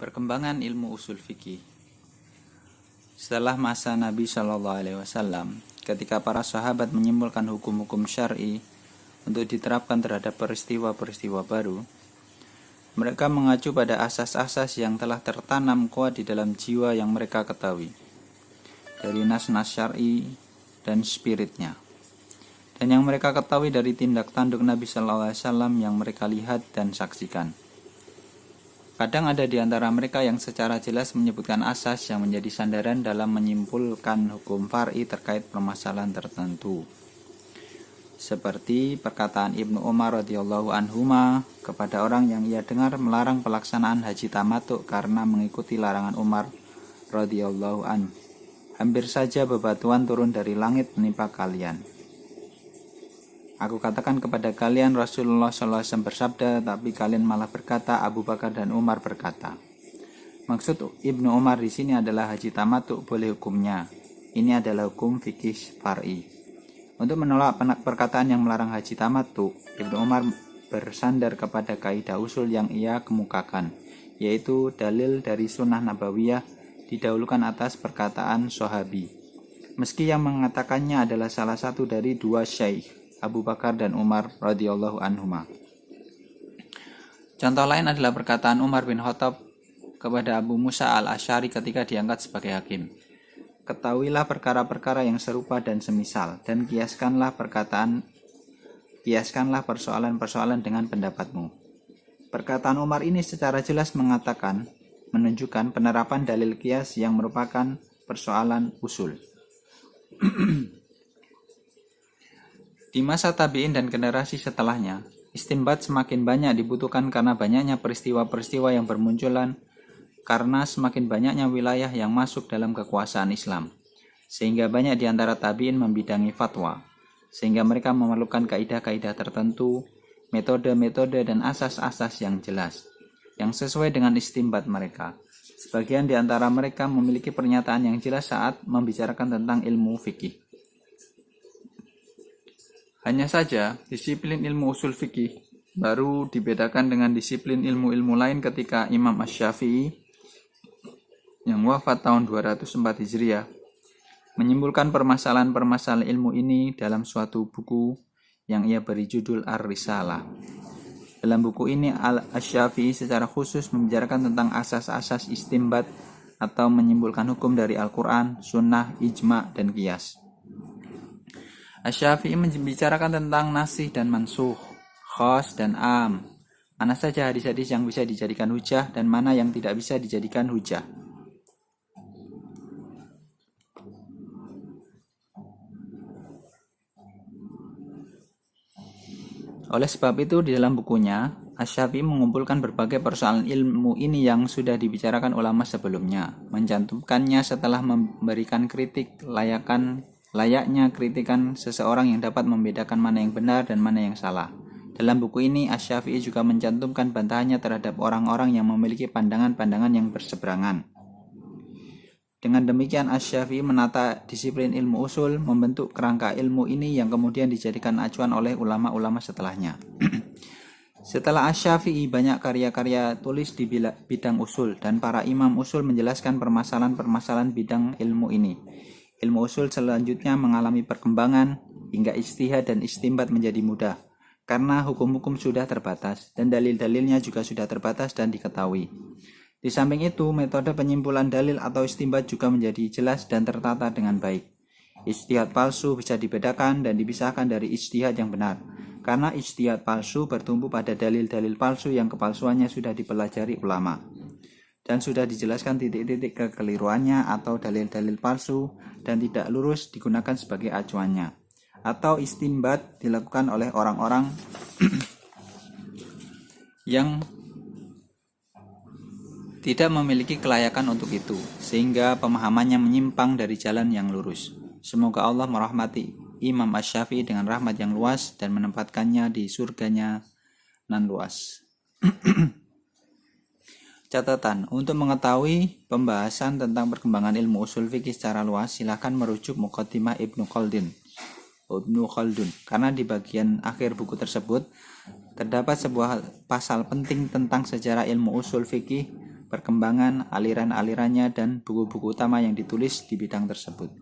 Perkembangan ilmu usul fikih. Setelah masa Nabi Shallallahu Alaihi Wasallam, ketika para sahabat menyimpulkan hukum-hukum syar'i untuk diterapkan terhadap peristiwa-peristiwa baru, mereka mengacu pada asas-asas yang telah tertanam kuat di dalam jiwa yang mereka ketahui dari nas-nas syar'i dan spiritnya, dan yang mereka ketahui dari tindak tanduk Nabi Shallallahu Alaihi Wasallam yang mereka lihat dan saksikan. Kadang ada di antara mereka yang secara jelas menyebutkan asas yang menjadi sandaran dalam menyimpulkan hukum far'i terkait permasalahan tertentu. Seperti perkataan Ibnu Umar radhiyallahu anhuma kepada orang yang ia dengar melarang pelaksanaan haji tamattu karena mengikuti larangan Umar radhiyallahu anhu. Hampir saja bebatuan turun dari langit menimpa kalian. Aku katakan kepada kalian, Rasulullah SAW bersabda, tapi kalian malah berkata, Abu Bakar dan Umar berkata. Maksud Ibnu Umar di sini adalah haji tamattu boleh hukumnya. Ini adalah hukum fikih far'i. Untuk menolak perkataan yang melarang haji tamattu, Ibnu Umar bersandar kepada kaidah usul yang ia kemukakan, yaitu dalil dari sunnah nabawiyah didahulukan atas perkataan sahabi. Meski yang mengatakannya adalah salah satu dari dua syaikh, Abu Bakar dan Umar radhiyallahu anhuma. Contoh lain adalah perkataan Umar bin Khattab kepada Abu Musa al-Asy'ari ketika diangkat sebagai hakim. Ketahuilah perkara-perkara yang serupa dan semisal, dan kiaskanlah persoalan-persoalan dengan pendapatmu. Perkataan Umar ini secara jelas menunjukkan penerapan dalil kias yang merupakan persoalan usul. Di masa tabi'in dan generasi setelahnya, istinbat semakin banyak dibutuhkan karena banyaknya peristiwa-peristiwa yang bermunculan karena semakin banyaknya wilayah yang masuk dalam kekuasaan Islam. Sehingga banyak di antara tabi'in membidangi fatwa, sehingga mereka memerlukan kaidah-kaidah tertentu, metode-metode dan asas-asas yang jelas, yang sesuai dengan istinbat mereka. Sebagian di antara mereka memiliki pernyataan yang jelas saat membicarakan tentang ilmu fikih. Hanya saja, disiplin ilmu usul fikih baru dibedakan dengan disiplin ilmu-ilmu lain ketika Imam Asy-Syafi'i yang wafat tahun 204 Hijriah menyimpulkan permasalahan-permasalahan ilmu ini dalam suatu buku yang ia beri judul Ar-Risalah. Dalam buku ini, Asy-Syafi'i secara khusus membicarakan tentang asas-asas istinbat atau menyimpulkan hukum dari Al-Quran, Sunnah, Ijma, dan Qiyas. Asy-Syafi'i membicarakan tentang nasih dan mansukh, khas dan am, mana saja hadis-hadis yang bisa dijadikan hujah dan mana yang tidak bisa dijadikan hujah. Oleh sebab itu, di dalam bukunya, Asy-Syafi'i mengumpulkan berbagai persoalan ilmu ini yang sudah dibicarakan ulama sebelumnya, mencantumkannya setelah memberikan kritik layaknya kritikan seseorang yang dapat membedakan mana yang benar dan mana yang salah. Dalam buku ini, Asy-Syafi'i juga mencantumkan bantahannya terhadap orang-orang yang memiliki pandangan-pandangan yang berseberangan. Dengan demikian, Asy-Syafi'i menata disiplin ilmu usul, membentuk kerangka ilmu ini yang kemudian dijadikan acuan oleh ulama-ulama setelahnya. Setelah Asy-Syafi'i, banyak karya-karya tulis di bidang usul, dan para imam usul menjelaskan permasalahan-permasalahan bidang ilmu ini. Ilmu usul selanjutnya mengalami perkembangan hingga ijtihad dan istinbat menjadi mudah, karena hukum-hukum sudah terbatas, dan dalil-dalilnya juga sudah terbatas dan diketahui. Di samping itu, metode penyimpulan dalil atau istinbat juga menjadi jelas dan tertata dengan baik. Ijtihad palsu bisa dibedakan dan dipisahkan dari ijtihad yang benar, karena ijtihad palsu bertumpu pada dalil-dalil palsu yang kepalsuannya sudah dipelajari ulama, dan sudah dijelaskan titik-titik kekeliruannya atau dalil-dalil palsu dan tidak lurus digunakan sebagai acuannya. Atau istinbat dilakukan oleh orang-orang yang tidak memiliki kelayakan untuk itu, sehingga pemahamannya menyimpang dari jalan yang lurus. Semoga Allah merahmati Imam Asy-Syafi'i dengan rahmat yang luas dan menempatkannya di surganya nan luas. Catatan, untuk mengetahui pembahasan tentang perkembangan ilmu usul fikih secara luas, silakan merujuk Muqaddimah Ibnu Khaldun, karena di bagian akhir buku tersebut terdapat sebuah pasal penting tentang sejarah ilmu usul fikih perkembangan, aliran-alirannya, dan buku-buku utama yang ditulis di bidang tersebut.